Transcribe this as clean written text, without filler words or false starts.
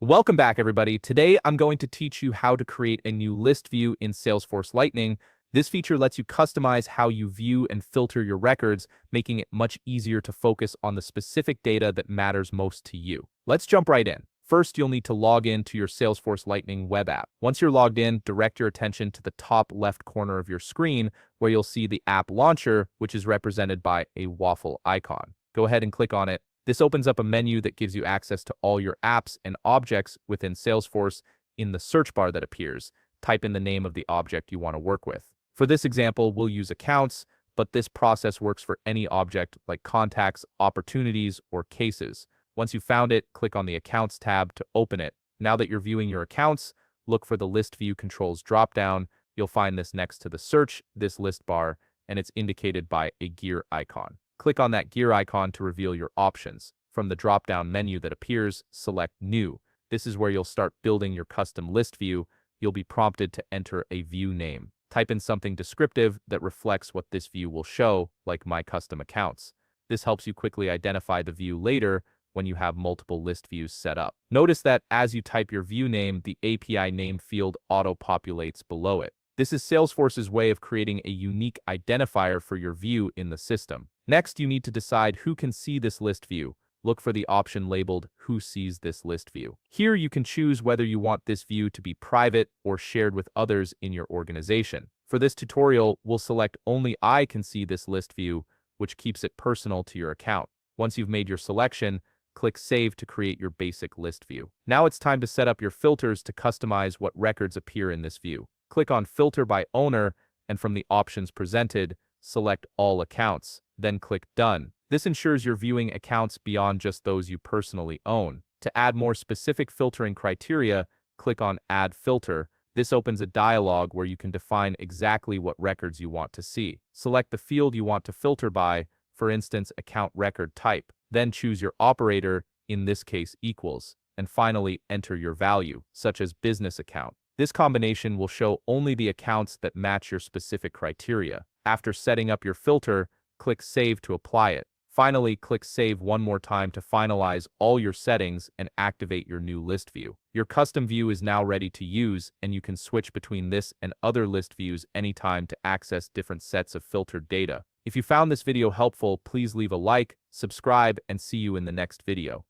Welcome back, everybody. Today, I'm going to teach you how to create a new list view in Salesforce Lightning. This feature lets you customize how you view and filter your records, making it much easier to focus on the specific data that matters most to you. Let's jump right in. First, you'll need to log in to your Salesforce Lightning web app. Once you're logged in, direct your attention to the top left corner of your screen, where you'll see the app launcher, which is represented by a waffle icon. Go ahead and click on it. This opens up a menu that gives you access to all your apps and objects within Salesforce. In the search bar that appears, type in the name of the object you want to work with. For this example, we'll use accounts, but this process works for any object like contacts, opportunities, or cases. Once you've found it, click on the Accounts tab to open it. Now that you're viewing your accounts, look for the List View Controls dropdown. You'll find this next to the Search This List bar, and it's indicated by a gear icon. Click on that gear icon to reveal your options. From the drop-down menu that appears, select New. This is where you'll start building your custom list view. You'll be prompted to enter a view name. Type in something descriptive that reflects what this view will show, like My Custom Accounts. This helps you quickly identify the view later when you have multiple list views set up. Notice that as you type your view name, the API name field auto-populates below it. This is Salesforce's way of creating a unique identifier for your view in the system. Next, you need to decide who can see this list view. Look for the option labeled Who Sees This List View. Here you can choose whether you want this view to be private or shared with others in your organization. For this tutorial, we'll select Only I Can See This List View, which keeps it personal to your account. Once you've made your selection, click Save to create your basic list view. Now it's time to set up your filters to customize what records appear in this view. Click on Filter by Owner, and from the options presented, select All Accounts, then click Done. This ensures you're viewing accounts beyond just those you personally own. To add more specific filtering criteria, click on Add Filter. This opens a dialog where you can define exactly what records you want to see. Select the field you want to filter by, for instance, account record type. Then choose your operator, in this case equals, and finally enter your value, such as business account. This combination will show only the accounts that match your specific criteria. After setting up your filter, click Save to apply it. Finally, click Save one more time to finalize all your settings and activate your new list view. Your custom view is now ready to use, and you can switch between this and other list views anytime to access different sets of filtered data. If you found this video helpful, please leave a like, subscribe, and see you in the next video.